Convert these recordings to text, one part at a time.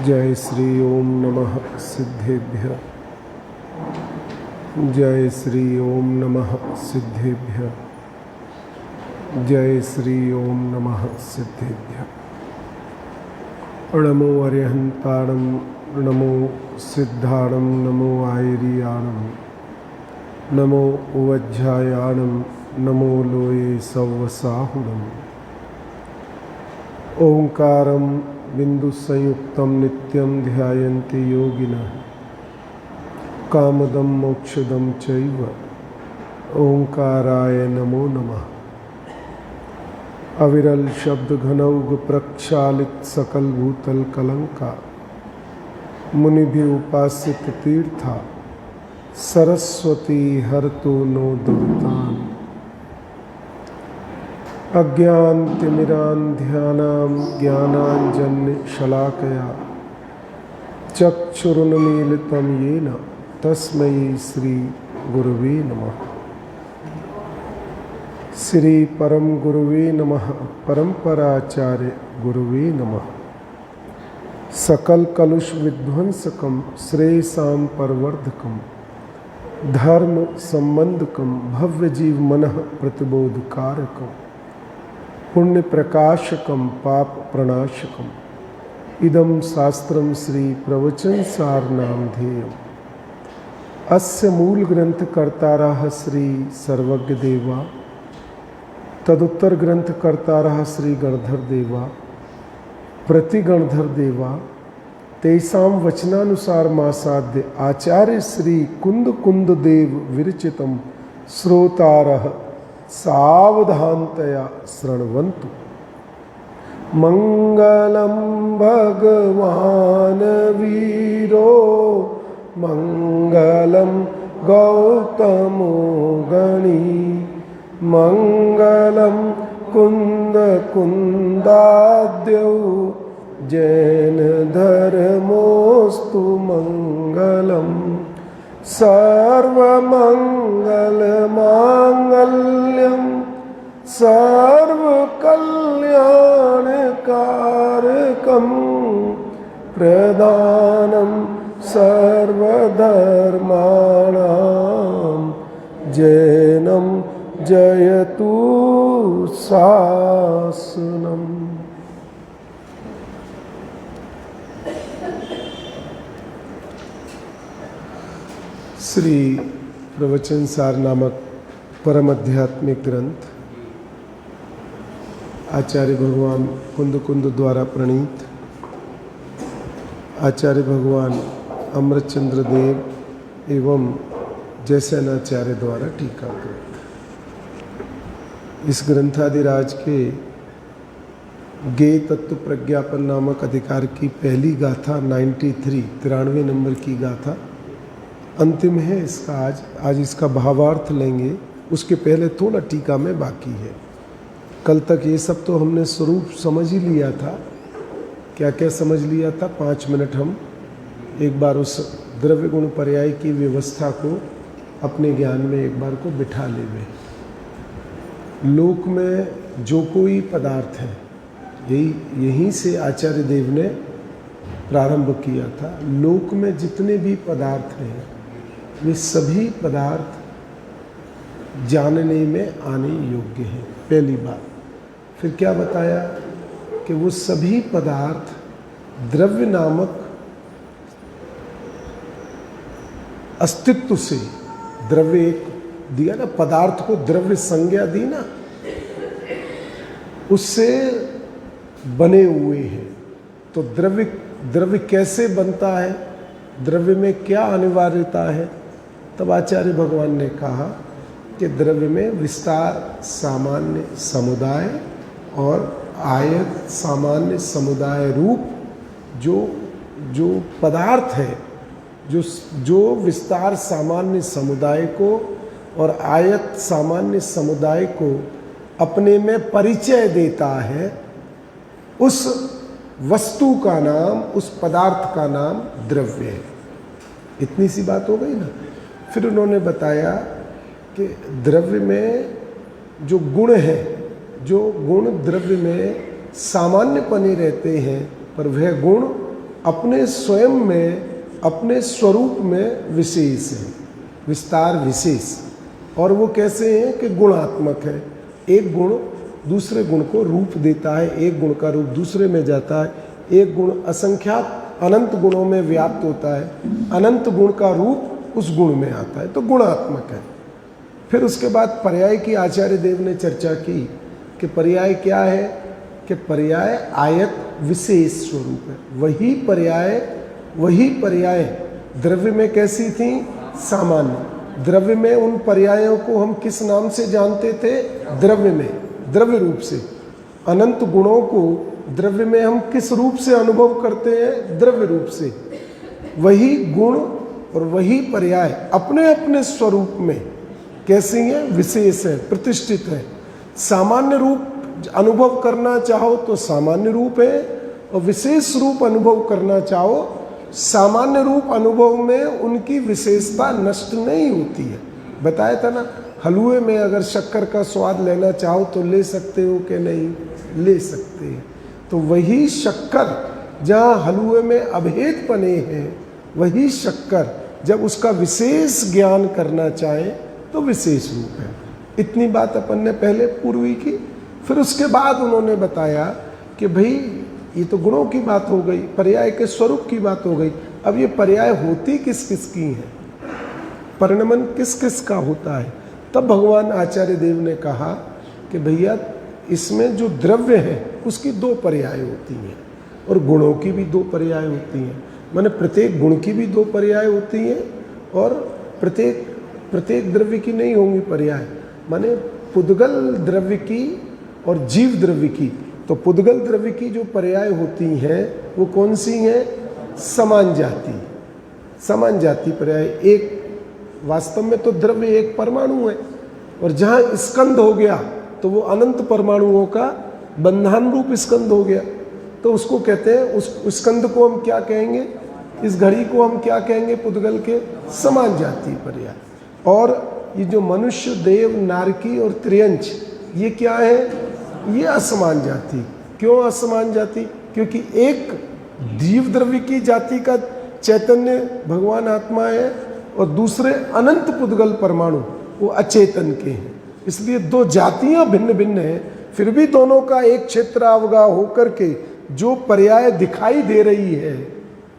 जय श्री ओम नमः सिद्धेभ्य। जय श्री ओम नमः सिद्धेभ्य। जय श्री ओम नमः सिद्धेभ्य। नमो अरिहंताणं, नमो सिद्धाणं, नमो आयरियाणं, नमो वज्रायाणं, नमो लोये सवसाहुणम्। ओंकारं बिंदु संयुक्तं नित्यं ध्यायन्ति योगिनः कामदं मोक्षदं चैव। ओंकाराय नमो नमः। अविरल शब्द घनौघ प्रक्षालित सकल भूतल कलंका, मुनि भी उपासित तीर्था, सरस्वती हरतु नो दुर्तान। अज्ञानतिमिरान्ध्यानां ज्ञानाञ्जन्य शलाकया चक्षुरुन्मीलितं येन तस्मै श्री गुरुवे नमः। श्री परम गुरुवे नमः। परंपराचार्य गुरुवे नमः। सकल कलुष विध्वंसकम श्रेयसां परवर्धकम धर्म संबंधकम भव्य जीव मनः प्रतिबोधकारकम पुण्य प्रकाशकम पाप प्रणाशकम इदम शास्त्रम श्री प्रवचन सार नामधेयम्। अस्य मूल ग्रंथ कर्तारः श्री सर्वज्ञ देवा, तदुत्तर ग्रंथ कर्तारः श्री गणधर देवा, प्रति गणधर देवा, तेषां वचनानुसार मासाद्य आचार्य श्री कुंद कुंद देव विरचितम श्रोतारः सावधानतया शृण्वन्तु। मंगलम भगवान वीरो, मंगलम गौतमो गणी, मंगलम कुंद कुंदाद्यौ जैन धर्मोस्तु मंगलम। सर्वमंगलमांगल्यं सर्वकल्याणकारकं प्रदानं सर्वधर्माणां जैनं जयतु शासनम्। श्री प्रवचन सार नामक परम आध्यात्मिक ग्रंथ आचार्य भगवान कुंद कुंद द्वारा प्रणीत, आचार्य भगवान अमृतचंद्र देव एवं जयसेनाचार्य द्वारा टीकाकृत। इस ग्रंथादिराज के गे तत्व प्रज्ञापन नामक अधिकार की पहली गाथा 93 नंबर की गाथा अंतिम है इसका। आज इसका भावार्थ लेंगे, उसके पहले थोड़ा टीका में बाकी है। कल तक ये सब तो हमने स्वरूप समझ ही लिया था। क्या क्या समझ लिया था? 5 मिनट हम एक बार उस द्रव्य गुण पर्याय की व्यवस्था को अपने ज्ञान में एक बार को बिठा लेवे। लोक में जो कोई पदार्थ है, यहीं से आचार्य देव ने प्रारंभ किया था। लोक में जितने भी पदार्थ हैं वे सभी पदार्थ जानने में आने योग्य हैं, पहली बात। फिर क्या बताया कि वो सभी पदार्थ द्रव्य नामक अस्तित्व से, द्रव्य एक दिया ना, पदार्थ को द्रव्य संज्ञा दी ना, उससे बने हुए हैं। तो द्रव्य कैसे बनता है, द्रव्य में क्या अनिवार्यता है? तब आचार्य भगवान ने कहा कि द्रव्य में विस्तार सामान्य समुदाय और आयत सामान्य समुदाय रूप जो पदार्थ है, जो विस्तार सामान्य समुदाय को और आयत सामान्य समुदाय को अपने में परिचय देता है, उस वस्तु का नाम, उस पदार्थ का नाम द्रव्य है। इतनी सी बात हो गई ना। फिर उन्होंने बताया कि द्रव्य में जो गुण है, जो गुण द्रव्य में सामान्य बने रहते हैं, पर वह गुण अपने स्वयं में, अपने स्वरूप में विशेष है, विस्तार विशेष। और वो कैसे हैं कि गुणात्मक है। एक गुण दूसरे गुण को रूप देता है, एक गुण का रूप दूसरे में जाता है, एक गुण असंख्यात अनंत गुणों में व्याप्त होता है, अनंत गुण का रूप उस गुण में आता है, तो गुणात्मक है। फिर उसके बाद पर्याय की आचार्य देव ने चर्चा की कि पर्याय क्या है, कि पर्याय आयत विशेष स्वरूप है। वही पर्याय द्रव्य में कैसी थी, सामान्य। द्रव्य में उन पर्यायों को हम किस नाम से जानते थे, द्रव्य में, द्रव्य रूप से। अनंत गुणों को द्रव्य में हम किस रूप से अनुभव करते हैं, द्रव्य रूप से। वही गुण और वही पर्याय अपने अपने स्वरूप में कैसी है, विशेष है, प्रतिष्ठित है। सामान्य रूप अनुभव करना चाहो तो सामान्य रूप है, और विशेष रूप अनुभव करना चाहो, सामान्य रूप अनुभव में उनकी विशेषता नष्ट नहीं होती है। बताया था ना, हलवे में अगर शक्कर का स्वाद लेना चाहो तो ले सकते हो कि नहीं, ले सकते हैं। तो वही शक्कर जहाँ हलवे में अभेद पने हैं, वही शक्कर जब उसका विशेष ज्ञान करना चाहे तो विशेष रूप है। इतनी बात अपन ने पहले पूर्वी की। फिर उसके बाद उन्होंने बताया कि भाई ये तो गुणों की बात हो गई, पर्याय के स्वरूप की बात हो गई। अब ये पर्याय होती किस किस की है, परिणमन किस किस का होता है। तब भगवान आचार्य देव ने कहा कि भैया इसमें जो द्रव्य है उसकी दो पर्याय होती हैं, और गुणों की भी दो पर्याय होती हैं। माने प्रत्येक गुण की भी दो पर्याय होती हैं, और प्रत्येक द्रव्य की नहीं होंगी पर्याय। माने पुद्गल द्रव्य की और जीव द्रव्य की। तो पुद्गल द्रव्य की जो पर्याय होती हैं वो कौन सी हैं, समान जाति, समान जाति पर्याय। एक वास्तव में तो द्रव्य एक परमाणु है, और जहाँ स्कंद हो गया तो वो अनंत परमाणुओं का बंधन रूप स्कंद हो गया। तो उसको कहते हैं, उस स्कंद को हम क्या कहेंगे, इस घड़ी को हम क्या कहेंगे, पुद्गल के समान जाति पर्याय। और ये जो मनुष्य, देव, नारकी और त्रियंच, ये क्या है, ये असमान जाति। क्यों असमान जाति, क्योंकि एक जीव द्रव्य की जाति का चैतन्य भगवान आत्मा है, और दूसरे अनंत पुद्गल परमाणु वो अचेतन के हैं। इसलिए दो जातियां भिन्न भिन्न हैं, फिर भी दोनों का एक क्षेत्रावगा होकर के जो पर्याय दिखाई दे रही है,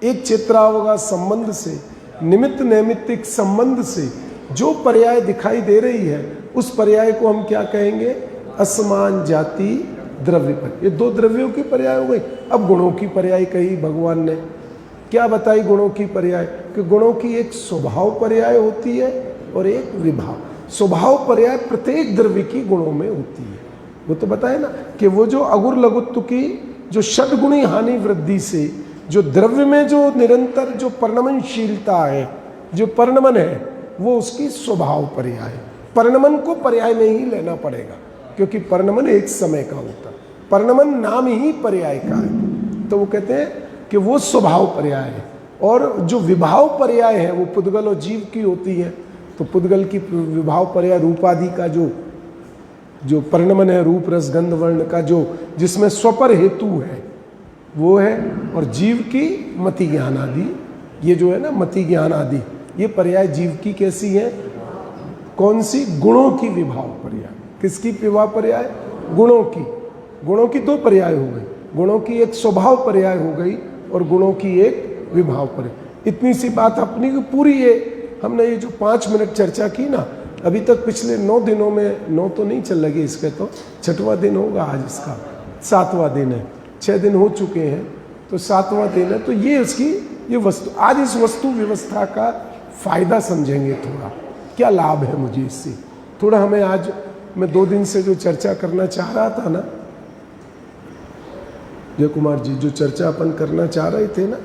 एक क्षेत्रावगा संबंध से, निमित्त नैमित्तिक संबंध से जो पर्याय दिखाई दे रही है, उस पर्याय को हम क्या कहेंगे, असमान जाति द्रव्य पर। ये दो द्रव्यों की पर्याय हो गई। अब गुणों की पर्याय कही भगवान ने, क्या बताई गुणों की पर्याय, कि गुणों की एक स्वभाव पर्याय होती है और एक विभाव। स्वभाव पर्याय प्रत्येक द्रव्य की गुणों में होती है। वो तो बताए ना कि वो जो अगुर लघुत्व की जो षड्गुणी हानि वृद्धि से जो द्रव्य में जो निरंतर जो परिणमनशीलता है, जो परिणमन है, वो उसकी स्वभाव पर्याय है। परिणमन को पर्याय में ही लेना पड़ेगा, क्योंकि परिणमन एक समय का होता है, परिणमन नाम ही पर्याय का है। तो वो कहते हैं कि वो स्वभाव पर्याय है। और जो विभाव पर्याय है वो पुद्गल और जीव की होती है। तो पुद्गल की विभाव पर्याय रूपादि का जो परिणमन है, रूप रस गंध वर्ण का, जो जिसमें स्वपर हेतु है वो है। और जीव की मति ज्ञान आदि, ये जो है ना मति ज्ञान आदि, ये पर्याय जीव की कैसी है, कौन सी, गुणों की विभाव पर्याय। किसकी विभाव पर्याय, गुणों की। गुणों की दो पर्याय हो गई, गुणों की एक स्वभाव पर्याय हो गई और गुणों की एक विभाव पर्याय। इतनी सी बात अपनी पूरी है। हमने ये जो 5 मिनट चर्चा की ना, अभी तक पिछले 9 दिनों में, 9 तो नहीं चल लगे इसके, तो 6वां दिन होगा आज, इसका 7वां दिन है। 6 दिन हो चुके हैं तो 7वां दिन है। तो ये उसकी ये वस्तु, आज इस वस्तु व्यवस्था का फायदा समझेंगे। थोड़ा क्या लाभ है मुझे इससे, थोड़ा हमें आज, मैं 2 दिन से जो चर्चा करना चाह रहा था ना, जय कुमार जी, जो चर्चा अपन करना चाह रहे थे ना,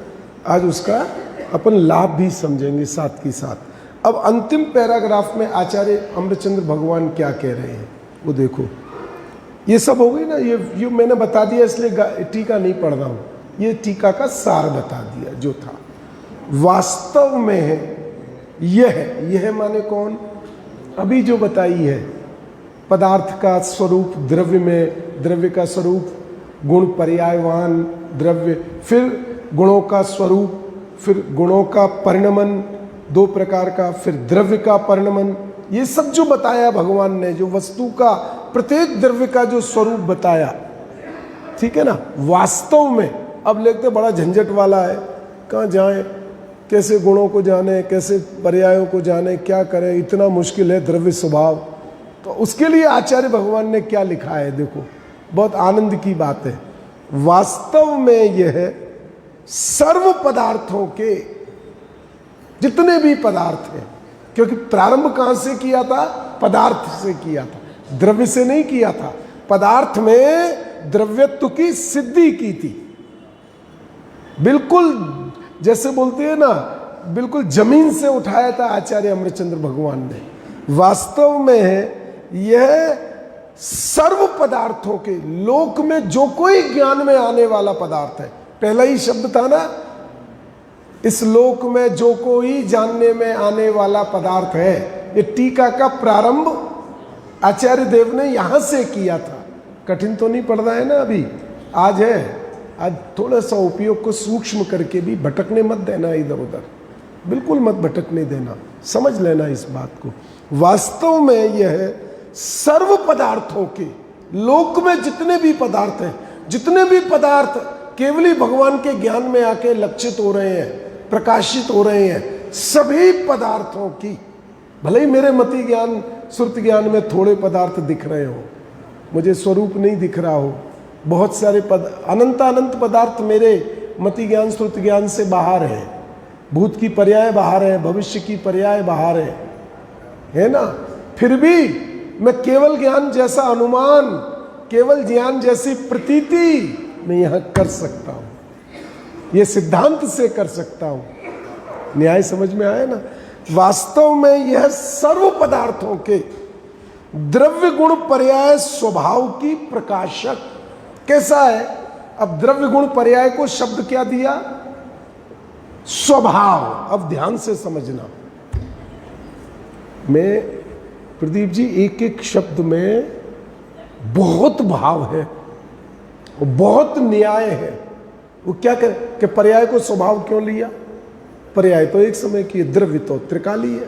आज उसका अपन लाभ भी समझेंगे साथ के साथ। अब अंतिम पैराग्राफ में आचार्य अमृतचंद्र भगवान क्या कह रहे हैं वो देखो। ये सब हो गई ना, ये मैंने बता दिया, इसलिए टीका नहीं पढ़ रहा हूँ, ये टीका का सार बता दिया जो था। वास्तव में है यह माने कौन, अभी जो बताई है, पदार्थ का स्वरूप द्रव्य में, द्रव्य का स्वरूप गुण पर्यायवान द्रव्य, फिर गुणों का स्वरूप, फिर गुणों का परिणमन 2 प्रकार का, फिर द्रव्य का परिणमन, ये सब जो बताया भगवान ने, जो वस्तु का प्रत्येक द्रव्य का जो स्वरूप बताया, ठीक है ना। वास्तव में अब लेते बड़ा झंझट वाला है, कहाँ जाएं, कैसे गुणों को जाने, कैसे पर्यायों को जाने, क्या करें, इतना मुश्किल है द्रव्य स्वभाव। तो उसके लिए आचार्य भगवान ने क्या लिखा है, देखो बहुत आनंद की बात है। वास्तव में यह सर्व पदार्थों के, जितने भी पदार्थ हैं, क्योंकि प्रारंभ कहां से किया था, पदार्थ से किया था, द्रव्य से नहीं किया था। पदार्थ में द्रव्यत्व की सिद्धि की थी, बिल्कुल जैसे बोलते हैं ना, बिल्कुल जमीन से उठाया था आचार्य अमृतचंद्र भगवान ने। वास्तव में यह सर्व पदार्थों के, लोक में जो कोई ज्ञान में आने वाला पदार्थ है, पहला ही शब्द था ना, इस लोक में जो कोई जानने में आने वाला पदार्थ है, ये टीका का प्रारंभ आचार्य देव ने यहां से किया था। कठिन तो नहीं पड़ रहा है ना अभी, आज है, आज थोड़ा सा उपयोग को सूक्ष्म करके भी भटकने मत देना इधर उधर, बिल्कुल मत भटकने देना, समझ लेना इस बात को। वास्तव में यह सर्व पदार्थों के, लोक में जितने भी पदार्थ हैं, जितने भी पदार्थ केवली भगवान के ज्ञान में आके लक्षित हो रहे हैं, प्रकाशित हो रहे हैं, सभी पदार्थों की, भले ही मेरे मति ज्ञान श्रुति ज्ञान में थोड़े पदार्थ दिख रहे हो, मुझे स्वरूप नहीं दिख रहा हो, बहुत सारे अनंत अनंत पदार्थ मेरे मति ज्ञान श्रुति ज्ञान से बाहर है, भूत की पर्याय बाहर है, भविष्य की पर्याय बाहर है ना, फिर भी मैं केवल ज्ञान जैसा अनुमान, केवल ज्ञान जैसी प्रतीति मैं यहां कर सकता हूं, ये सिद्धांत से कर सकता हूं। न्याय समझ में आया ना। वास्तव में यह सर्व पदार्थों के द्रव्य गुण पर्याय स्वभाव की प्रकाशक। कैसा है, अब द्रव्य गुण पर्याय को शब्द क्या दिया, स्वभाव। अब ध्यान से समझना, मैं प्रदीप जी एक एक शब्द में बहुत भाव है, बहुत न्याय है। वो क्या करे कि पर्याय को स्वभाव क्यों लिया, पर्याय तो एक समय की, द्रव्य तो त्रिकाली है,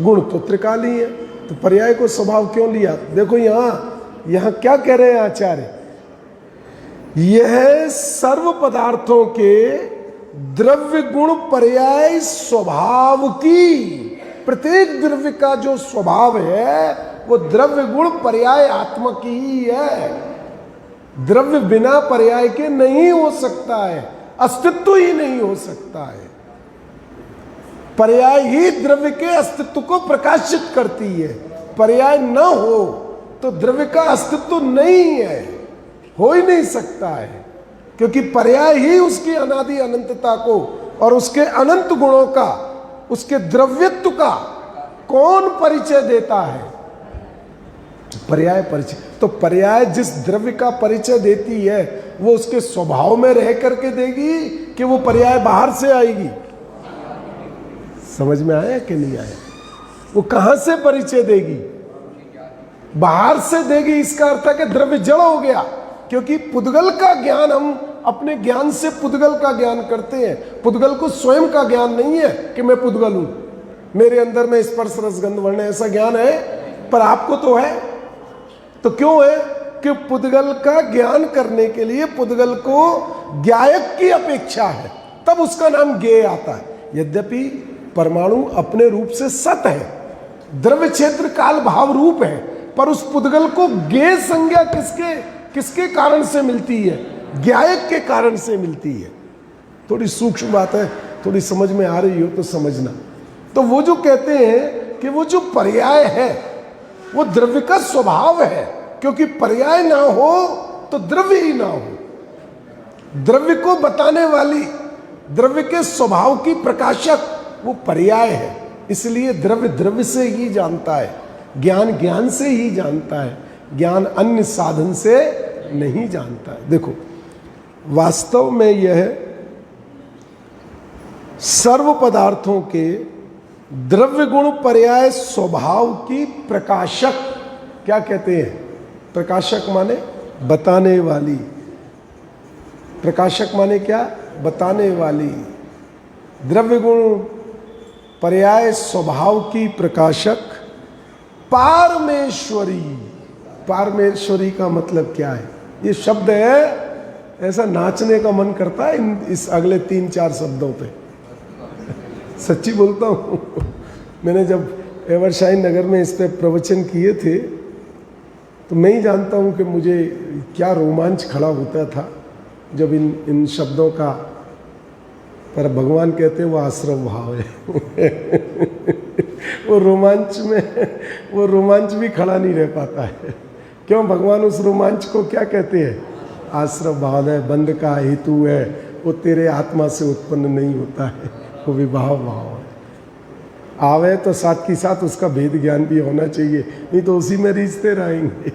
गुण तो त्रिकाली है, तो पर्याय को स्वभाव क्यों लिया। देखो यहां क्या कह रहे हैं आचार्य, यह सर्व पदार्थों के द्रव्य गुण पर्याय स्वभाव की, प्रत्येक द्रव्य का जो स्वभाव है वो द्रव्य गुण पर्याय आत्मा की ही है। द्रव्य बिना पर्याय के नहीं हो सकता है, अस्तित्व ही नहीं हो सकता है। पर्याय ही द्रव्य के अस्तित्व को प्रकाशित करती है, पर्याय न हो तो द्रव्य का अस्तित्व नहीं है, हो ही नहीं सकता है, क्योंकि पर्याय ही उसकी अनादि अनंतता को और उसके अनंत गुणों का, उसके द्रव्यत्व का कौन परिचय देता है, पर्याय परिचय। तो पर्याय जिस द्रव्य का परिचय देती है वो उसके स्वभाव में रह करके देगी कि वो पर्याय बाहर से आएगी। समझ में आया कि नहीं आया, वो कहां से परिचय देगी, बाहर से देगी। इसका अर्थ है कि द्रव्य जड़ हो गया, क्योंकि पुद्गल का ज्ञान हम अपने ज्ञान से पुद्गल का ज्ञान करते हैं। पुद्गल को स्वयं का ज्ञान नहीं है कि मैं पुद्गल हूं, मेरे अंदर में स्पर्श रस गंध वर्ण ऐसा ज्ञान है, पर आपको तो है। तो क्यों है कि पुद्गल का ज्ञान करने के लिए पुद्गल को ज्ञायक की अपेक्षा है, तब उसका नाम ज्ञेय आता है। यद्यपि परमाणु अपने रूप से सत है, द्रव्य क्षेत्र काल भाव रूप है, पर उस पुद्गल को ज्ञेय संज्ञा किसके कारण से मिलती है, ज्ञायक के कारण से मिलती है। थोड़ी सूक्ष्म बात है, थोड़ी समझ में आ रही हो तो समझना। तो वो जो कहते हैं कि वो जो पर्याय है वो द्रव्य का स्वभाव है, क्योंकि पर्याय ना हो तो द्रव्य ही ना हो। द्रव्य को बताने वाली, द्रव्य के स्वभाव की प्रकाशक वो पर्याय है, इसलिए द्रव्य द्रव्य से ही जानता है, ज्ञान ज्ञान से ही जानता है, ज्ञान अन्य साधन से नहीं जानता है। देखो वास्तव में यह सर्व पदार्थों के द्रव्य गुण पर्याय स्वभाव की प्रकाशक, क्या कहते हैं, प्रकाशक माने बताने वाली, प्रकाशक माने क्या, बताने वाली, द्रव्य गुण पर्याय स्वभाव की प्रकाशक, पारमेश्वरी। पारमेश्वरी का मतलब क्या है? ये शब्द है, ऐसा नाचने का मन करता है इस अगले 3-4 शब्दों पे। सच्ची बोलता हूँ। मैंने जब एवरशाइन नगर में इस पे प्रवचन किए थे तो मैं ही जानता हूँ कि मुझे क्या रोमांच खड़ा होता था जब इन शब्दों का, पर भगवान कहते हैं वो आश्रम भाव है। वो रोमांच भी खड़ा नहीं रह पाता है। क्यों? भगवान उस रोमांच को क्या कहते हैं? आश्रम भाव है, बंध का हेतु है, वो तेरे आत्मा से उत्पन्न नहीं होता है, वो विभाव भाव है। आवे तो साथ की साथ उसका भेद ज्ञान भी होना चाहिए, नहीं तो उसी में रीझते रहेंगे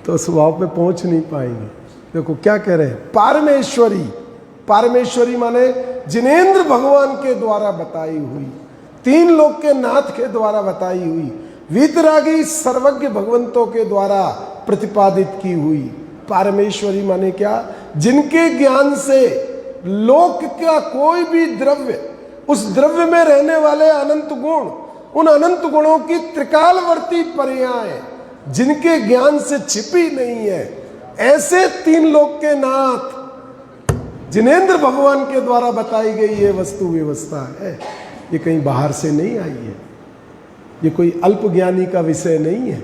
तो स्वभाव पे पहुंच नहीं पाएंगे। देखो क्या कह रहे हैं, पारमेश्वरी। पारमेश्वरी माने जिनेंद्र भगवान के द्वारा बताई हुई, 3 लोक के नाथ के द्वारा बताई हुई, वीतरागी सर्वज्ञ भगवंतों के द्वारा प्रतिपादित की हुई। पारमेश्वरी माने क्या? जिनके ज्ञान से लोक का कोई भी द्रव्य, उस द्रव्य में रहने वाले अनंत गुण, उन अनंत गुणों की त्रिकालवर्ती पर्याय जिनके ज्ञान से छिपी नहीं है, ऐसे 3 लोक के नाथ जिनेंद्र भगवान के द्वारा बताई गई ये वस्तु व्यवस्था है। ये कहीं बाहर से नहीं आई है, ये कोई अल्प ज्ञानी का विषय नहीं है।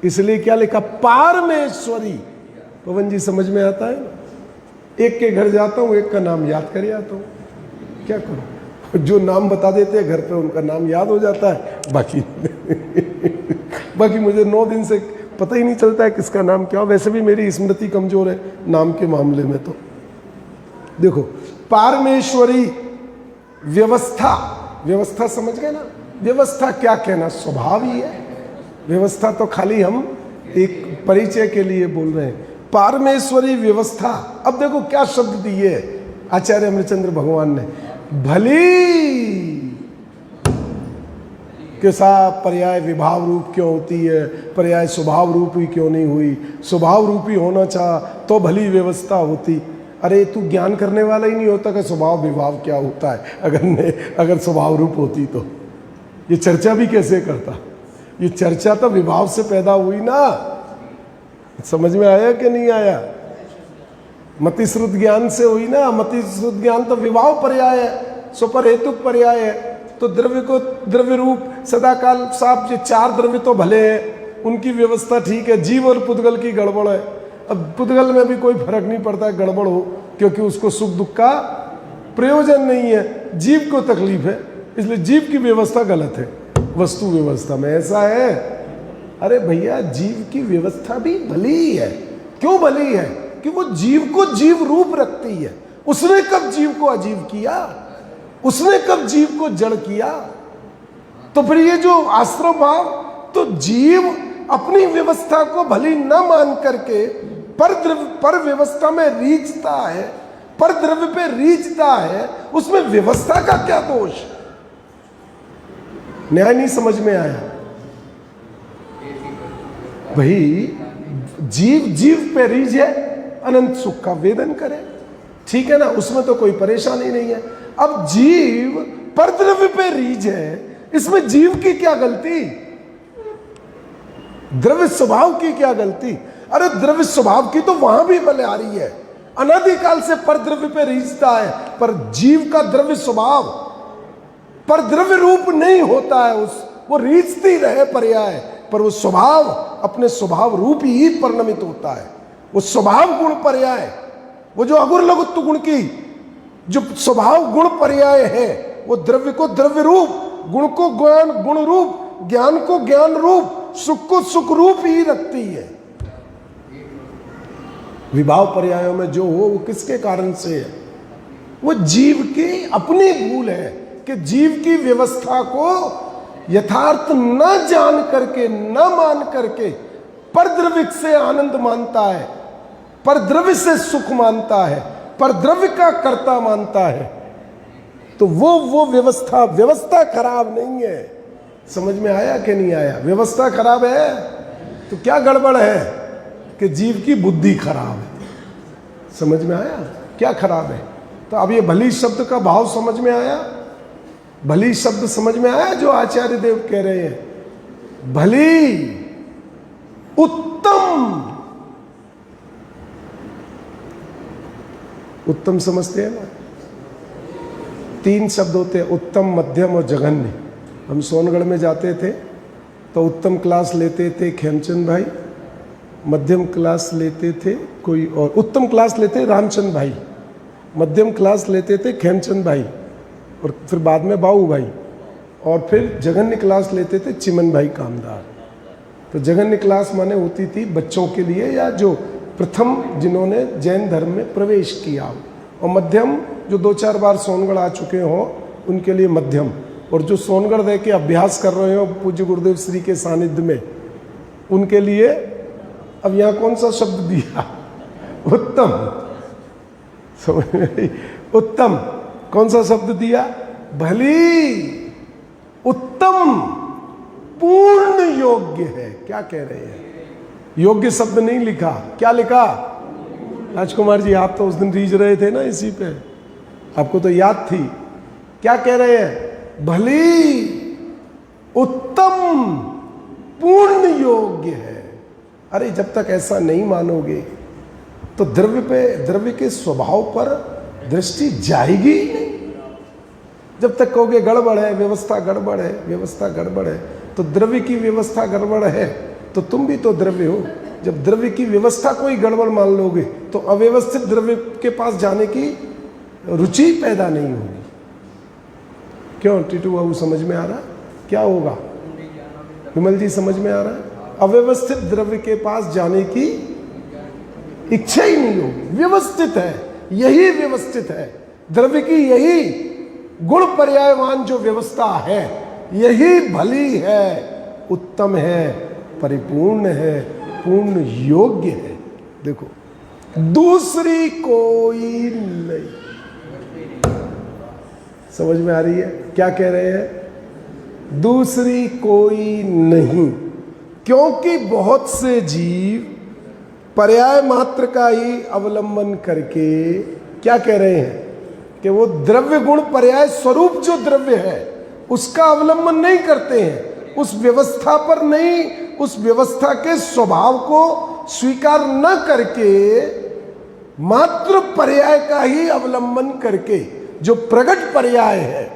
इसलिए क्या लिखा? पारमेश्वरी। पवन जी समझ में आता है? एक के घर जाता हूँ, एक का नाम याद कर आता हूँ, क्या करूँ? जो नाम बता देते हैं घर पे उनका नाम याद हो जाता है, बाकी मुझे 9 दिन से पता ही नहीं चलता है किसका नाम क्या। वैसे भी मेरी स्मृति कमजोर है नाम के मामले में। तो देखो, पारमेश्वरी व्यवस्था, व्यवस्था समझ गए ना? व्यवस्था क्या कहना? स्वभाव ही है। व्यवस्था तो खाली हम एक परिचय के लिए बोल रहे हैं। पारमेश्वरी व्यवस्था। अब देखो क्या शब्द दिए आचार्य अमृतचंद्र भगवान ने, भली के साथ पर्याय विभाव रूप क्यों होती है, पर्याय स्वभाव रूप ही क्यों नहीं हुई? स्वभाव रूपी होना चाह तो भली व्यवस्था होती। अरे तू ज्ञान करने वाला ही नहीं होता कि स्वभाव विभाव क्या होता है। अगर स्वभाव रूप होती तो ये चर्चा भी कैसे करता? ये चर्चा तो विभाव से पैदा हुई ना। समझ में आया कि नहीं आया? मति श्रुत ज्ञान से हुई ना। मति श्रुत ज्ञान तो विभाव पर्याय है, स्वपर हेतुक पर्याय है। तो द्रव्य को द्रव्य रूप सदाकाल साफ, ये 4 द्रव्य तो भले हैं, उनकी व्यवस्था ठीक है। जीव और पुद्गल की गड़बड़ है। अब पुद्गल में भी कोई फर्क नहीं पड़ता गड़बड़ हो, क्योंकि उसको सुख दुख का प्रयोजन नहीं है, जीव को तकलीफ है, इसलिए जीव की व्यवस्था गलत है। वस्तु व्यवस्था में ऐसा है। अरे भैया, जीव की व्यवस्था भी भली है। क्यों भली है? कि वो जीव को जीव रूप रखती है। उसने कब जीव को अजीव किया? उसने कब जीव को जड़ किया? तो फिर ये जो आश्रम भाव, तो जीव अपनी व्यवस्था को भली न मान करके पर व्यवस्था में रीझता है, पर द्रव्य पे रीझता है, उसमें व्यवस्था का क्या दोष? न्याय नहीं समझ में आया भाई। जीव पे रीझे, अनंत सुख का वेदन करे, ठीक है ना, उसमें तो कोई परेशानी नहीं है। अब जीव पर द्रव्य पे रीझे, इसमें जीव की क्या गलती? द्रव्य स्वभाव की क्या गलती? अरे द्रव्य स्वभाव की तो वहां भी बलिहारी है, अनादिकाल से पर द्रव्य पे रीझता है, पर जीव का द्रव्य स्वभाव पर द्रव्य रूप नहीं होता है। वो रीझती रहे पर्याय, पर वो स्वभाव अपने स्वभाव रूप ही परिणमित होता है। वो स्वभाव गुण पर्याय, वो जो अगुर लघुत्व गुण की जो स्वभाव गुण पर्याय है, वो द्रव्य को द्रव्य रूप, गुण को ज्ञान गुण रूप, ज्ञान को ज्ञान रूप, सुख को सुख रूप ही रखती है। विभाव पर्यायों में जो हो वो किसके कारण से है? वो जीव की अपनी भूल है कि जीव की व्यवस्था को यथार्थ न जान करके, न मान करके पर द्रव्य से आनंद मानता है, पर द्रव्य से सुख मानता है, पर द्रव्य का कर्ता मानता है। तो वो व्यवस्था खराब नहीं है। समझ में आया कि नहीं आया? व्यवस्था खराब है तो क्या गड़बड़ है? कि जीव की बुद्धि खराब है। समझ में आया? क्या खराब है? तो अब ये भली शब्द का भाव समझ में आया? भली शब्द समझ में आया जो आचार्य देव कह रहे हैं? भली, उत्तम। उत्तम समझते हैं ना? 3 शब्द होते हैं, उत्तम, मध्यम और जघन्य। हम सोनगढ़ में जाते थे तो उत्तम क्लास लेते थे खेमचंद भाई, मध्यम क्लास लेते थे कोई और, उत्तम क्लास लेते रामचंद भाई, मध्यम क्लास लेते थे खेमचंद भाई, और फिर बाद में बाबू भाई, और फिर जघन्य क्लास लेते थे चिमन भाई कामदार। तो जघन्य क्लास माने होती थी बच्चों के लिए या जो प्रथम जिन्होंने जैन धर्म में प्रवेश किया हो, और मध्यम जो 2-4 बार सोनगढ़ आ चुके हों उनके लिए मध्यम, और जो सोनगढ़ रह के अभ्यास कर रहे हो पूज्य गुरुदेव श्री के सानिध्य में उनके लिए अब यहाँ कौन सा शब्द दिया? उत्तम। समझ में? उत्तम कौन सा शब्द दिया? भली, उत्तम, पूर्ण योग्य है। क्या कह रहे हैं? योग्य शब्द नहीं लिखा, क्या लिखा? राजकुमार जी आप तो उस दिन रीझ रहे थे ना इसी पे, आपको तो याद थी। क्या कह रहे हैं? भली, उत्तम, पूर्ण योग्य है। अरे जब तक ऐसा नहीं मानोगे तो द्रव्य के स्वभाव पर दृष्टि जाएगी ही नहीं। जब तक कहोगे गड़बड़ है, व्यवस्था गड़बड़ है, व्यवस्था गड़बड़ है, तो द्रव्य की व्यवस्था गड़बड़ है तो तुम भी तो द्रव्य हो। जब द्रव्य की व्यवस्था कोई गड़बड़ मान लोगे तो अव्यवस्थित द्रव्य के पास जाने की रुचि पैदा नहीं होगी। क्यों टीटू बाबू समझ में आ रहा? क्या होगा? विमल जी समझ में आ रहा है? अव्यवस्थित द्रव्य के पास जाने की इच्छा ही नहीं होगी। व्यवस्थित है, यही व्यवस्थित है। द्रव्य की यही गुण पर्यायवान जो व्यवस्था है यही भली है, उत्तम है, परिपूर्ण है, पूर्ण योग्य है। देखो दूसरी कोई नहीं। समझ में आ रही है? क्या कह रहे हैं? दूसरी कोई नहीं, क्योंकि बहुत से जीव पर्याय मात्र का ही अवलंबन करके क्या कह रहे हैं कि वो द्रव्य गुण पर्याय स्वरूप जो द्रव्य है उसका अवलंबन नहीं करते हैं, उस व्यवस्था पर नहीं, उस व्यवस्था के स्वभाव को स्वीकार न करके मात्र पर्याय का ही अवलंबन करके जो प्रगट पर्याय है।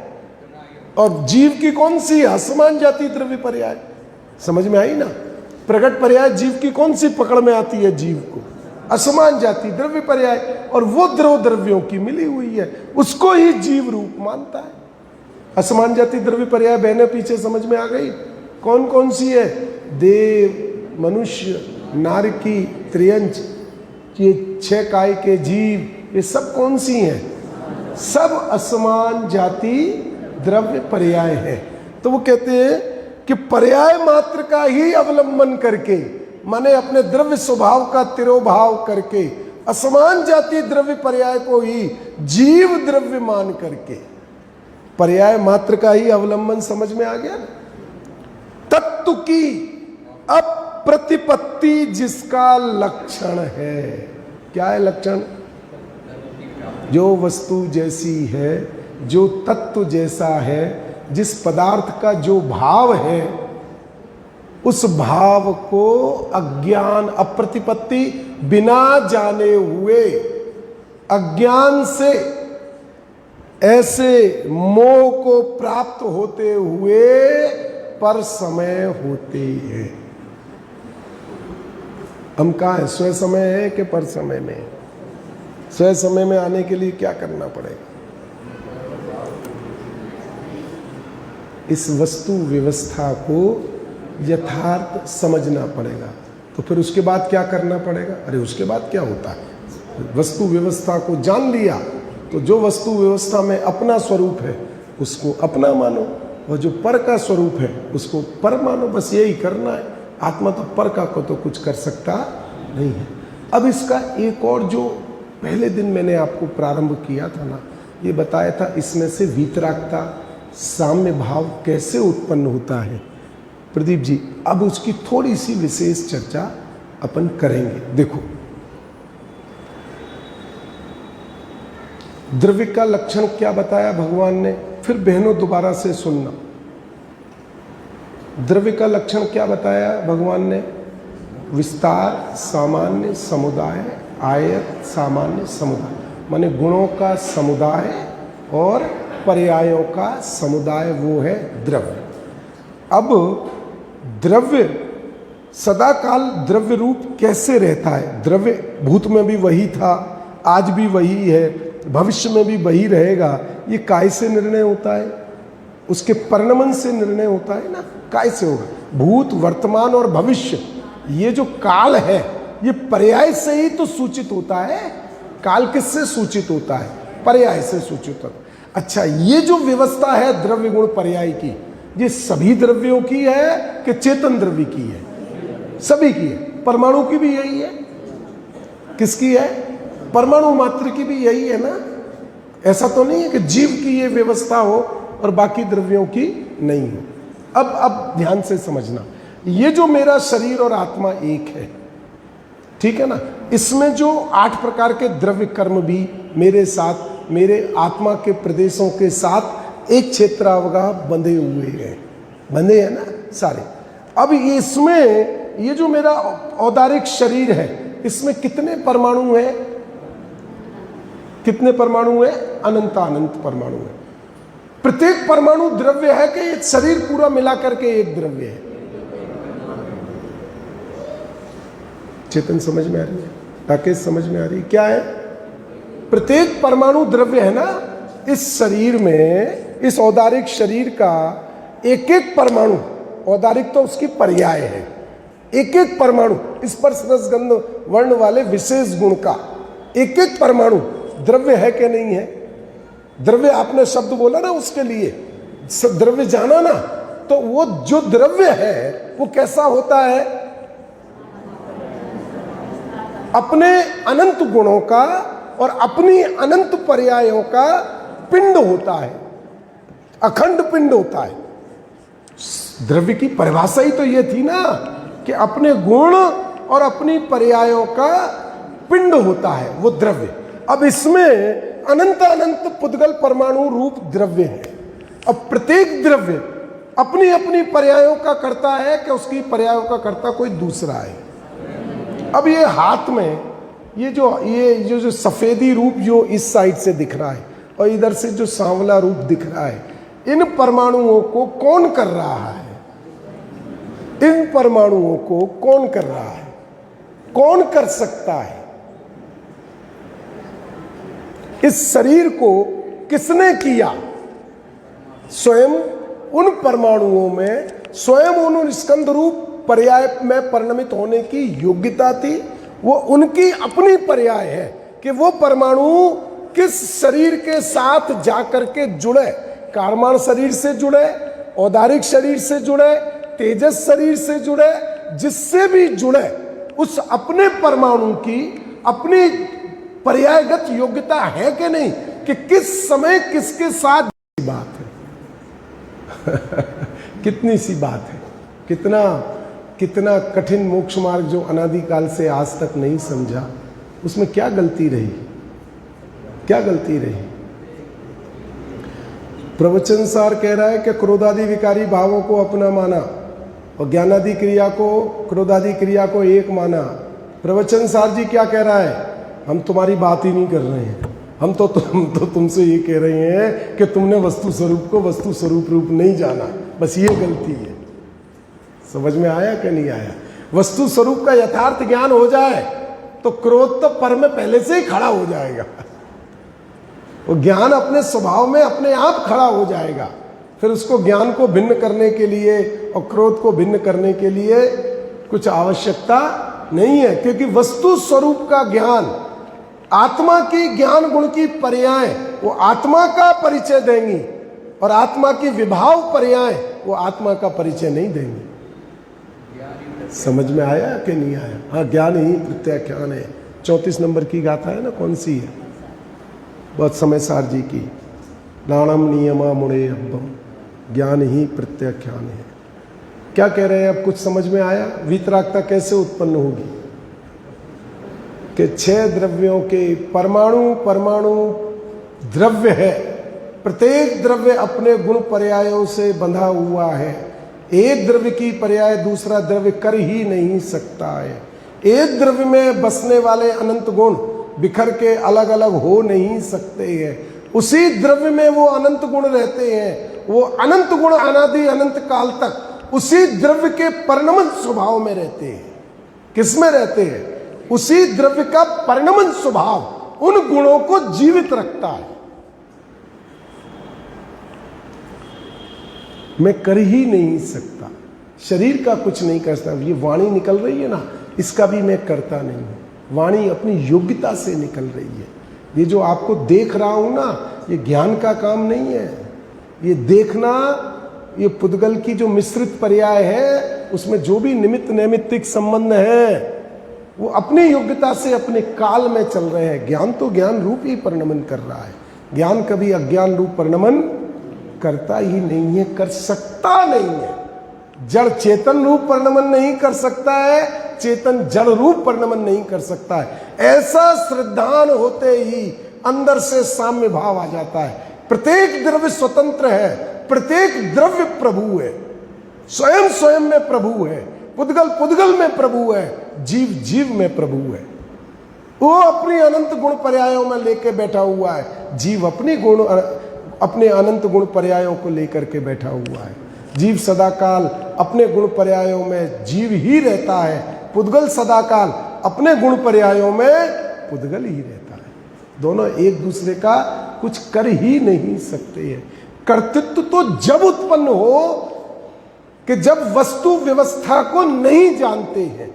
और जीव की कौन सी है? असमान जाति द्रव्य पर्याय। समझ में आई ना? प्रगट पर्याय जीव की कौन सी पकड़ में आती है? जीव को असमान जाति द्रव्य पर्याय, और वो द्रव्यों की मिली हुई है, उसको ही जीव रूप मानता है। असमान जाति द्रव्य पर्याय बहने पीछे समझ में आ गई? कौन कौन सी है? देव, मनुष्य, नारकी, त्रियंच, ये 6 काय के जीव, ये सब कौन सी हैं? सब असमान जाति द्रव्य पर्याय है। तो वो कहते हैं कि पर्याय मात्र का ही अवलंबन करके, माने अपने द्रव्य स्वभाव का तिरोभाव करके असमान जाति द्रव्य पर्याय को ही जीव द्रव्य मान करके, पर्याय मात्र का ही अवलंबन समझ में आ गया। तत्व की अप्रतिपत्ति जिसका लक्षण है। क्या है लक्षण? जो वस्तु जैसी है, जो तत्व जैसा है, जिस पदार्थ का जो भाव है, उस भाव को अज्ञान, अप्रतिपत्ति, बिना जाने हुए अज्ञान से ऐसे मोह को प्राप्त होते हुए पर समय होते हैं। हम कहाँ हैं? स्व समय है कि पर समय में? स्व समय में आने के लिए क्या करना पड़ेगा? इस वस्तु व्यवस्था को यथार्थ समझना पड़ेगा। तो फिर उसके बाद क्या करना पड़ेगा? अरे उसके बाद क्या होता है? वस्तु व्यवस्था को जान लिया तो जो वस्तु व्यवस्था में अपना स्वरूप है उसको अपना मानो, और जो पर का स्वरूप है उसको पर मानो। बस यही करना है। आत्मा तो पर का को तो कुछ कर सकता नहीं है। अब इसका एक और जो पहले दिन मैंने आपको प्रारंभ किया था ना, ये बताया था इसमें से वीतरागता, साम्य भाव कैसे उत्पन्न होता है। प्रदीप जी अब उसकी थोड़ी सी विशेष चर्चा अपन करेंगे। देखो द्रव्य का लक्षण क्या बताया भगवान ने? फिर बहनों दोबारा से सुनना। द्रव्य का लक्षण क्या बताया भगवान ने? विस्तार, सामान्य, समुदाय, आयत, सामान्य, समुदाय, माने गुणों का समुदाय और पर्यायों का समुदाय, वो है द्रव्य। अब द्रव्य सदा काल द्रव्य रूप कैसे रहता है? द्रव्य भूत में भी वही था, आज भी वही है, भविष्य में भी वही रहेगा। ये काय से निर्णय होता है? उसके परिणमन से निर्णय होता है ना। काय से होगा? भूत, वर्तमान और भविष्य, ये जो काल है ये पर्याय से ही तो सूचित होता है। काल किससे सूचित होता है? पर्याय से सूचित होता है। अच्छा, ये जो व्यवस्था है द्रव्य गुण पर्याय की, ये सभी द्रव्यों की है कि चेतन द्रव्य की है? सभी की है। परमाणु की भी यही है। किसकी है? परमाणु मात्र की भी यही है ना। ऐसा तो नहीं है कि जीव की ये व्यवस्था हो और बाकी द्रव्यों की नहीं हो। अब ध्यान से समझना, ये जो मेरा शरीर और आत्मा एक है, ठीक है ना, इसमें जो 8 प्रकार के द्रव्य कर्म भी मेरे साथ, मेरे आत्मा के प्रदेशों के साथ एक क्षेत्रावगाह बंधे हुए हैं, बंधे हैं ना सारे। अब इसमें ये जो मेरा औदारिक शरीर है, इसमें कितने परमाणु हैं? कितने परमाणु हैं? अनंत अनंत परमाणु है। प्रत्येक परमाणु द्रव्य है कि शरीर पूरा मिला करके एक द्रव्य है? चेतन समझ में आ रही है? राकेश समझ में आ रही है? क्या है? प्रत्येक परमाणु द्रव्य है ना। इस शरीर में, इस औदारिक शरीर का एक एक परमाणु, औदारिक तो उसकी पर्याय है, एक एक परमाणु स्पर्श रस गंध वर्ण वाले विशेष गुण का एक एक परमाणु द्रव्य है कि नहीं है? द्रव्य आपने शब्द बोला ना, उसके लिए द्रव्य जाना ना, तो वो जो द्रव्य है वो कैसा होता है? अपने अनंत गुणों का और अपनी अनंत पर्यायों का पिंड होता है, अखंड पिंड होता है। द्रव्य की परिभाषा ही तो ये थी ना कि अपने गुण और अपनी पर्यायों का पिंड होता है वो द्रव्य। अब इसमें अनंत अनंत पुद्गल परमाणु रूप द्रव्य है। अब प्रत्येक द्रव्य अपनी अपनी पर्यायों का करता है कि उसकी पर्यायों का करता कोई दूसरा है। अब ये हाथ में ये जो सफेदी रूप जो इस साइड से दिख रहा है और इधर से जो सांवला रूप दिख रहा है, इन परमाणुओं को कौन कर रहा है? इन परमाणुओं को कौन कर रहा है? कौन कर सकता है? इस शरीर को किसने किया? स्वयं उन परमाणुओं में, स्वयं उन स्कंद रूप पर्याय में परिणमित होने की योग्यता थी। वो उनकी अपनी पर्याय है कि वो परमाणु किस शरीर के साथ जाकर के जुड़े, कारमान शरीर से जुड़े, औदारिक शरीर से जुड़े, तेजस शरीर से जुड़े, जिससे भी जुड़े उस अपने परमाणु की अपनी पर्यायगत योग्यता है कि नहीं, कि किस समय किसके साथ बात है। कितनी सी बात है, कितना कठिन मोक्ष मार्ग जो अनादिकाल से आज तक नहीं समझा, उसमें क्या गलती रही? क्या गलती रही? प्रवचन सार कह रहा है कि क्रोधादि विकारी भावों को अपना माना और ज्ञानादि क्रिया को, क्रोधादि क्रिया को एक माना। प्रवचन सार जी क्या कह रहा है? हम तुम्हारी बात ही नहीं कर रहे हैं, हम तो तुमसे ये कह रहे हैं कि तुमने वस्तु स्वरूप को वस्तु स्वरूप रूप नहीं जाना, बस ये गलती है। समझ में आया कि नहीं आया? वस्तु स्वरूप का यथार्थ ज्ञान हो जाए तो क्रोध तो पर में पहले से ही खड़ा हो जाएगा। वो ज्ञान अपने स्वभाव में अपने आप खड़ा हो जाएगा। फिर उसको ज्ञान को भिन्न करने के लिए और क्रोध को भिन्न करने के लिए कुछ आवश्यकता नहीं है, क्योंकि वस्तु स्वरूप का ज्ञान, आत्मा की ज्ञान गुण की पर्याय वो आत्मा का परिचय देंगी और आत्मा की विभाव पर्याय वो आत्मा का परिचय नहीं देंगी। समझ में आया कि नहीं आया? हाँ, ज्ञान ही प्रत्याख्यान है। 34 नंबर की गाथा है ना, कौन सी है? बहुत समय सार जी की, नाणम नियमा मुड़े अब्बम, ज्ञान ही प्रत्याख्यान है। क्या कह रहे हैं? अब कुछ समझ में आया? वीतरागता कैसे उत्पन्न होगी? कि 6 द्रव्यों के परमाणु द्रव्य है, प्रत्येक द्रव्य अपने गुण पर्यायों से बंधा हुआ है। एक द्रव्य की पर्याय दूसरा द्रव्य कर ही नहीं सकता है। एक द्रव्य में बसने वाले अनंत गुण बिखर के अलग अलग हो नहीं सकते हैं। उसी द्रव्य में वो अनंत गुण रहते हैं। वो अनंत गुण अनादि अनंत काल तक उसी द्रव्य के परिणमन स्वभाव में रहते हैं। किसमें रहते हैं? उसी द्रव्य का परिणमन स्वभाव उन गुणों को जीवित रखता है। मैं कर ही नहीं सकता, शरीर का कुछ नहीं कर सकता। ये वाणी निकल रही है ना, इसका भी मैं करता नहीं हूं। वाणी अपनी योग्यता से निकल रही है। ये जो आपको देख रहा हूं ना, ये ज्ञान का काम नहीं है। ये देखना, ये पुद्गल की जो मिश्रित पर्याय है, उसमें जो भी निमित्त नैमित्तिक संबंध है वो अपनी योग्यता से अपने काल में चल रहे हैं। ज्ञान तो ज्ञान रूप ही परिणमन कर रहा है। ज्ञान कभी अज्ञान रूप परिणमन करता ही नहीं है, कर सकता नहीं है। जड़ चेतन रूप परिणमन नहीं कर सकता है, चेतन जड़ रूप परिणमन नहीं कर सकता है। ऐसा श्रद्धान होते ही अंदर से साम्य भाव आ जाता है। प्रत्येक द्रव्य स्वतंत्र है, प्रत्येक द्रव्य प्रभु है, स्वयं स्वयं में प्रभु है, पुद्गल पुद्गल में प्रभु है, जीव जीव में प्रभु है। वो अपनी अनंत गुण पर्यायों में लेके बैठा हुआ है, जीव अपने अनंत गुण पर्यायों को लेकर के बैठा हुआ है। जीव सदाकाल अपने गुण पर्यायों में जीव ही रहता है, पुद्गल सदाकाल अपने गुण पर्यायों में पुद्गल ही रहता है। दोनों एक दूसरे का कुछ कर ही नहीं सकते हैं। कर्तृत्व तो जब उत्पन्न हो कि जब वस्तु व्यवस्था को नहीं जानते हैं।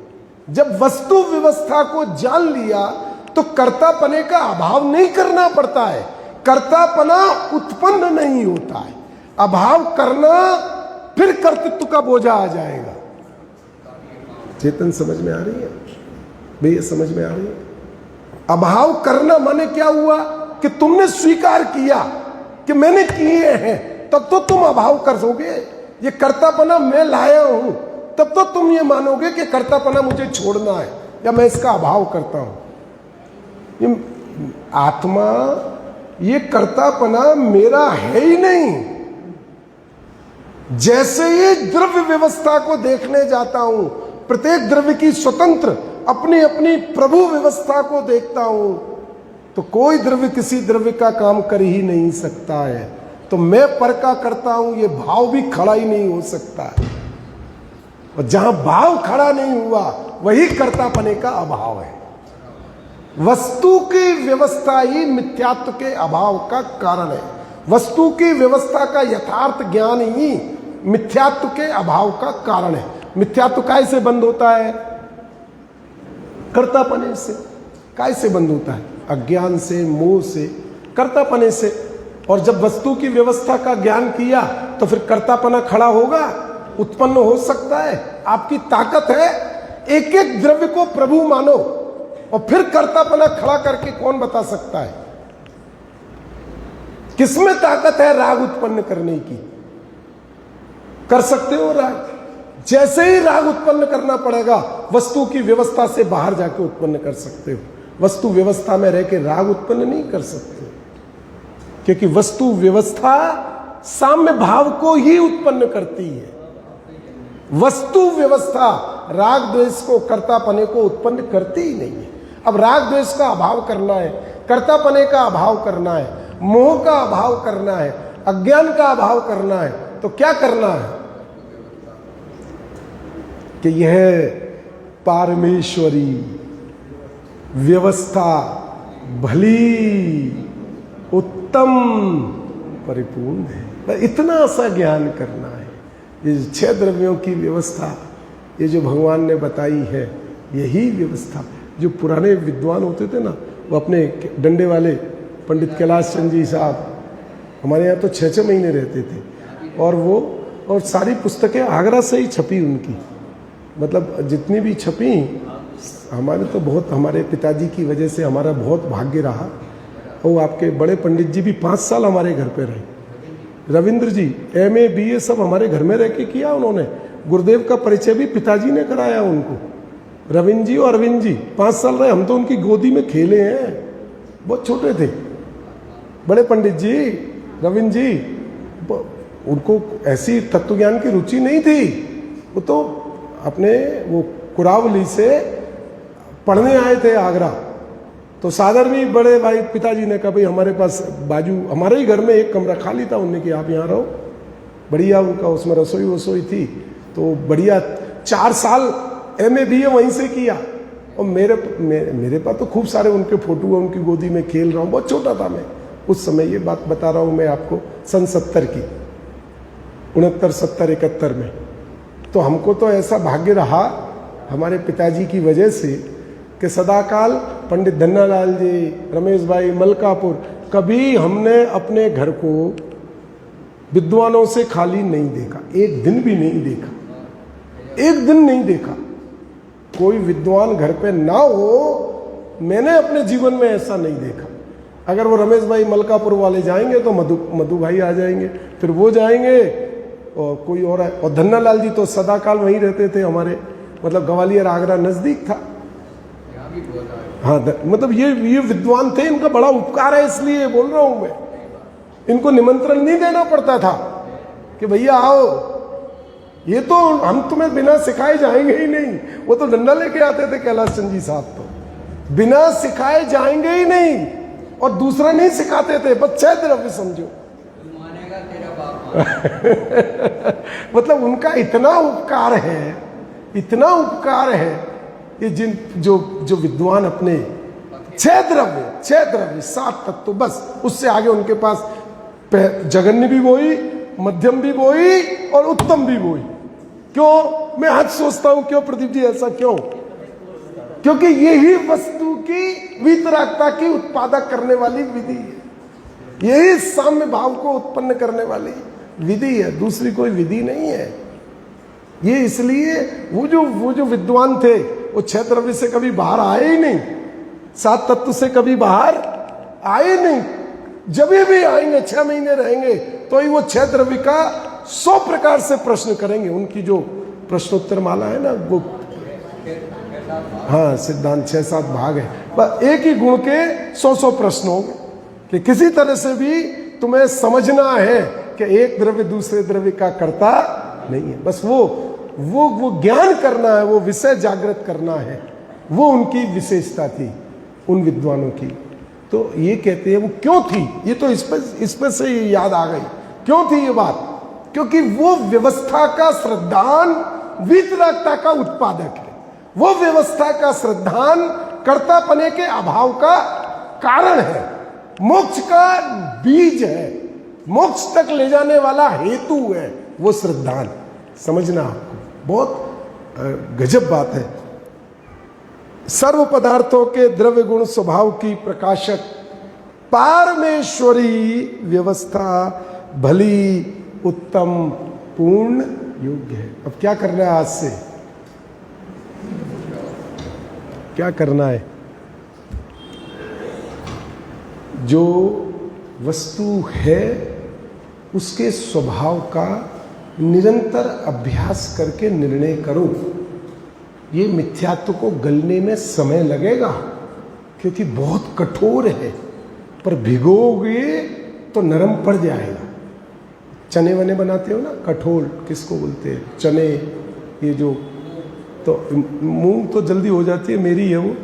जब वस्तु व्यवस्था को जान लिया तो कर्तापने का अभाव नहीं करना पड़ता है, कर्तापना उत्पन्न नहीं होता है। अभाव करना, फिर कर्तृत्व का बोझा आ जाएगा। चेतन समझ में आ रही है भैया? समझ में आ रही है? अभाव करना माने क्या हुआ कि तुमने स्वीकार किया कि मैंने किए हैं, तब तो तुम अभाव कर दोगे। ये कर्तापना मैं लाया हूं, तब तो तुम ये मानोगे कि कर्तापना मुझे छोड़ना है या मैं इसका अभाव करता हूं। ये आत्मा, ये कर्तापना मेरा है ही नहीं। जैसे ये द्रव्य व्यवस्था को देखने जाता हूं, प्रत्येक द्रव्य की स्वतंत्र अपनी अपनी प्रभु व्यवस्था को देखता हूं, तो कोई द्रव्य किसी द्रव्य का काम कर ही नहीं सकता है। तो मैं पर का करता हूं, ये भाव भी खड़ा ही नहीं हो सकता है। और जहां भाव खड़ा नहीं हुआ वही कर्तापने का अभाव है। वस्तु की व्यवस्था ही मिथ्यात्व के अभाव का कारण है। वस्तु की व्यवस्था का यथार्थ ज्ञान ही मिथ्यात्व के अभाव का कारण है। मिथ्यात्व कैसे बंद होता है? कर्तापने से। कैसे बंद होता है? अज्ञान से, मोह से, कर्तापने से। और जब वस्तु की व्यवस्था का ज्ञान किया तो फिर कर्तापना खड़ा होगा, उत्पन्न हो सकता है। आपकी ताकत है, एक एक द्रव्य को प्रभु मानो और फिर कर्तापना खड़ा करके कौन बता सकता है? किसमें ताकत है राग उत्पन्न करने की? कर सकते हो राग? जैसे ही राग उत्पन्न करना पड़ेगा, वस्तु की व्यवस्था से बाहर जाके उत्पन्न कर सकते हो। वस्तु व्यवस्था में रह के राग उत्पन्न नहीं कर सकते, क्योंकि वस्तु व्यवस्था साम्य भाव को ही उत्पन्न करती है। वस्तु व्यवस्था राग द्वेष को, कर्तापने को उत्पन्न करती ही नहीं है। अब राग द्वेष का अभाव करना है, कर्तापने का अभाव करना है, मोह का अभाव करना है, अज्ञान का अभाव करना है, तो क्या करना है कि यह पारमेश्वरी व्यवस्था भली उत्तम परिपूर्ण है। इतना सा ज्ञान करना है। ये 6 द्रव्यों की व्यवस्था, ये जो भगवान ने बताई है, यही व्यवस्था। जो पुराने विद्वान होते थे ना, वो अपने डंडे वाले पंडित कैलाश चंद जी साहब हमारे यहाँ तो 6-6 महीने रहते थे, और सारी पुस्तकें आगरा से ही छपी उनकी। मतलब जितनी भी छपी, हमारे तो बहुत, हमारे पिताजी की वजह से हमारा बहुत भाग्य रहा। और आपके बड़े पंडित जी भी 5 साल हमारे घर पे रहे। रविंद्र जी MA BA सब हमारे घर में रह के किया उन्होंने। गुरुदेव का परिचय भी पिताजी ने कराया उनको। रविंद्र जी और अरविंद जी 5 साल रहे। हम तो उनकी गोदी में खेले हैं, बहुत छोटे थे। बड़े पंडित जी, रविंद्र जी, उनको ऐसी तत्व ज्ञान की रुचि नहीं थी। वो तो अपने वो कुरावली से पढ़ने आए थे आगरा। तो सागर भी बड़े भाई पिताजी ने कहा भाई हमारे पास बाजू हमारे ही घर में एक कमरा खाली था, उन्होंने कि आप यहाँ रहो। बढ़िया उनका उसमें रसोई वसोई थी, तो बढ़िया 4 साल MA BA वहीं से किया। और मेरे पास तो खूब सारे उनके फोटो है, उनकी गोदी में खेल रहा हूँ। बहुत छोटा था मैं उस समय, ये बात बता रहा हूँ मैं आपको, सन 70 की, 69, 70, 71 में। तो हमको तो ऐसा भाग्य रहा हमारे पिताजी की वजह से कि सदाकाल पंडित धन्नालाल जी, रमेश भाई, मलकापुर, कभी हमने अपने घर को विद्वानों से खाली नहीं देखा। एक दिन भी नहीं देखा, एक दिन नहीं देखा। कोई विद्वान घर पे ना हो, मैंने अपने जीवन में ऐसा नहीं देखा। अगर वो रमेश भाई मलकापुर वाले जाएंगे तो मधु भाई आ जाएंगे, फिर वो जाएंगे और कोई और है। और धन्नालाल जी तो सदाकाल वहीं रहते थे हमारे, मतलब ग्वालियर आगरा नजदीक था। हाँ, मतलब ये विद्वान थे, इनका बड़ा उपकार है, इसलिए बोल रहा हूं मैं। इनको निमंत्रण नहीं देना पड़ता था कि भैया आओ, ये तो हम तुम्हें बिना सिखाए जाएंगे ही नहीं। वो तो डंडा लेके आते थे कैलाश चंद जी साहब, तो बिना सिखाए जाएंगे ही नहीं। और दूसरा नहीं सिखाते थे, बस 6 द्रव्य समझो। मानेगा तेरा बाप। मतलब उनका इतना उपकार है, इतना उपकार है। ये जो विद्वान अपने 6 द्रव्य 7 तत्व, बस उससे आगे उनके पास जघन्य भी वही, मध्यम भी वही और उत्तम भी वही। क्यों? मैं आज सोचता हूं क्यों प्रदीप जी, ऐसा क्यों? क्योंकि यही वस्तु की वीतरागता की उत्पादक करने वाली विधि है। यही साम्य भाव को उत्पन्न करने वाली विधि है, दूसरी कोई विधि नहीं है। ये इसलिए वो जो विद्वान थे वो 6 द्रव्य से कभी बाहर आए ही नहीं, 7 तत्व से कभी बाहर आए नहीं। जब भी आएंगे 6 महीने रहेंगे तो ही वो 6 द्रव्य का 100 प्रकार से प्रश्न करेंगे। उनकी जो प्रश्नोत्तर माला है ना, वो हाँ सिद्धांत 6-7 भाग है, बस एक ही गुण के 100 प्रश्न होंगे कि किसी तरह से भी तुम्हें समझना है कि एक द्रव्य दूसरे द्रव्य का कर्ता नहीं है। बस वो ज्ञान करना है, वो विषय जागृत करना है, वो उनकी विशेषता थी उन विद्वानों की। तो ये कहते हैं वो क्यों थी, ये तो इस पर से याद आ गई। क्यों थी ये बात? क्योंकि वो व्यवस्था का श्रद्धान वीतरागता का उत्पादक है। वो व्यवस्था का श्रद्धान कर्तापने के अभाव का कारण है, मोक्ष का बीज है, मोक्ष तक ले जाने वाला हेतु है वो श्रद्धान। समझना आपको बहुत गजब बात है। सर्व पदार्थों के द्रव्य गुण स्वभाव की प्रकाशक पारमेश्वरी व्यवस्था भली उत्तम पूर्ण योग्य है। अब क्या करना है? आज से क्या करना है? जो वस्तु है उसके स्वभाव का निरंतर अभ्यास करके निर्णय करो। ये मिथ्यात्व को गलने में समय लगेगा क्योंकि बहुत कठोर है, पर भिगोगे तो नरम पड़ जाएगा। चने वने बनाते हो ना, कठोर किसको बोलते हैं? चने, ये जो, तो मूंग तो जल्दी हो जाती है, मेरी है वो।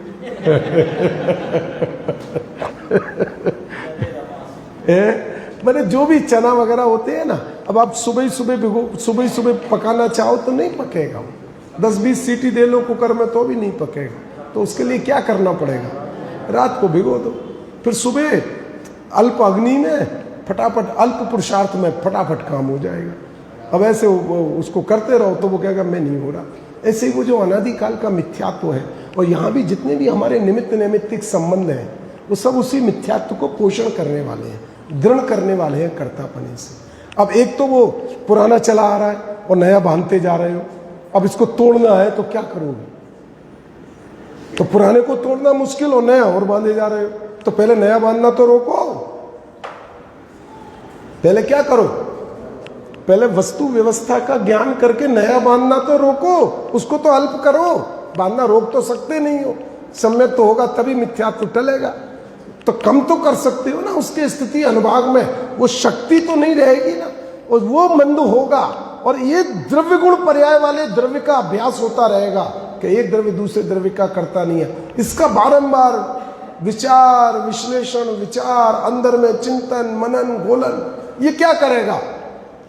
मैंने जो भी चना वगैरह होते हैं ना, अब आप सुबह सुबह पकाना चाहो तो नहीं पकेगा वो। 10-20 सीटी दे लो कुकर में तो भी नहीं पकेगा। तो उसके लिए क्या करना पड़ेगा? रात को भिगो दो, फिर सुबह अल्प अग्नि में फटाफट, अल्प पुरुषार्थ में फटाफट काम हो जाएगा। अब ऐसे उसको करते रहो तो वो कहेगा मैं नहीं हो रहा। ऐसे ही वो जो अनादिकाल का मिथ्यात्व है, और यहाँ भी जितने भी हमारे निमित्त नैमित्तिक संबंध हैं वो सब उसी मिथ्यात्व को पोषण करने वाले हैं, दृढ़ करने वाले हैं कर्तापने से। अब एक तो वो पुराना चला आ रहा है और नया बांधते जा रहे हो, अब इसको तोड़ना है तो क्या करोगे? तो पुराने को तोड़ना मुश्किल और नया और बांधे जा रहे हो, तो पहले नया बांधना तो रोको। पहले क्या करो? पहले वस्तु व्यवस्था का ज्ञान करके नया बांधना तो रोको, उसको तो अल्प करो। बांधना रोक तो सकते नहीं हो, सम्यक तो होगा तभी मिथ्यात्व टलेगा। तो कम तो कर सकते हो ना, उसके स्थिति अनुभाग में वो शक्ति तो नहीं रहेगी ना, और वो मंद होगा। और ये द्रव्य गुण पर्याय वाले द्रव्य का अभ्यास होता रहेगा कि एक द्रव्य दूसरे द्रव्य का करता नहीं है। इसका बारंबार विचार विश्लेषण, विचार अंदर में चिंतन मनन गोलन, ये क्या करेगा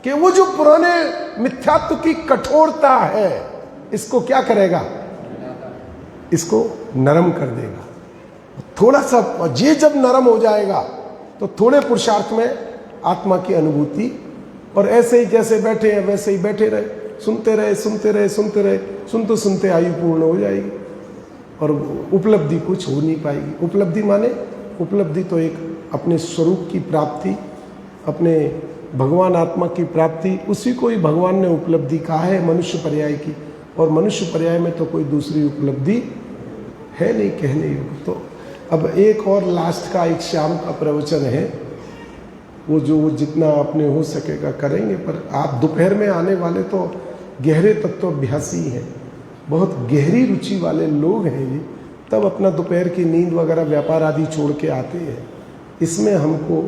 कि वो जो पुराने मिथ्यात्व की कठोरता है इसको क्या करेगा, इसको नरम कर देगा। थोड़ा सा ये जब नरम हो जाएगा तो थोड़े पुरुषार्थ में आत्मा की अनुभूति, और ऐसे ही जैसे बैठे हैं वैसे ही बैठे रहे, सुनते रहे सुनते रहे सुनते रहे, सुनते सुनते आयु पूर्ण हो जाएगी और उपलब्धि कुछ हो नहीं पाएगी। उपलब्धि माने, उपलब्धि तो एक अपने स्वरूप की प्राप्ति, अपने भगवान आत्मा की प्राप्ति, उसी को ही भगवान ने उपलब्धि कहा है मनुष्य पर्याय की, और मनुष्य पर्याय में तो कोई दूसरी उपलब्धि है नहीं कहने योग्य। तो अब एक और लास्ट का एक शाम का प्रवचन है, वो जो जितना अपने हो सकेगा करेंगे। पर आप दोपहर में आने वाले तो गहरे तत्वाभ्यासी हैं, बहुत गहरी रुचि वाले लोग हैं ये, तब अपना दोपहर की नींद वगैरह व्यापार आदि छोड़ के आते हैं। इसमें हमको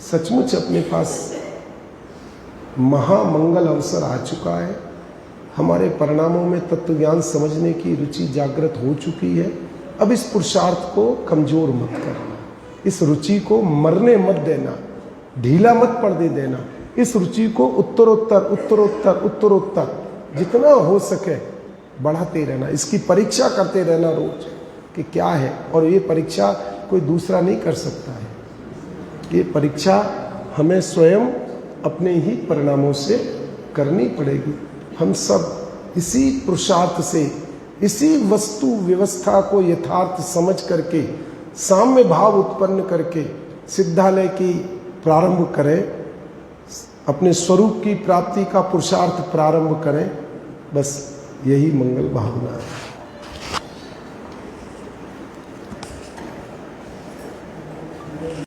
सचमुच अपने पास महामंगल अवसर आ चुका है। हमारे परिणामों में तत्व ज्ञान समझने की रुचि जागृत हो चुकी है। अब इस पुरुषार्थ को कमजोर मत करना, इस रुचि को मरने मत देना, ढीला मत पड़ने देना। इस रुचि को उत्तरोत्तर उत्तरोत्तर उत्तरोत्तर जितना हो सके बढ़ाते रहना, इसकी परीक्षा करते रहना रोज कि क्या है। और ये परीक्षा कोई दूसरा नहीं कर सकता है, ये परीक्षा हमें स्वयं अपने ही परिणामों से करनी पड़ेगी। हम सब इसी पुरुषार्थ से, इसी वस्तु व्यवस्था को यथार्थ समझ करके, साम्य भाव उत्पन्न करके सिद्धालय की प्रारंभ करें, अपने स्वरूप की प्राप्ति का पुरुषार्थ प्रारंभ करें। बस यही मंगल भावना है।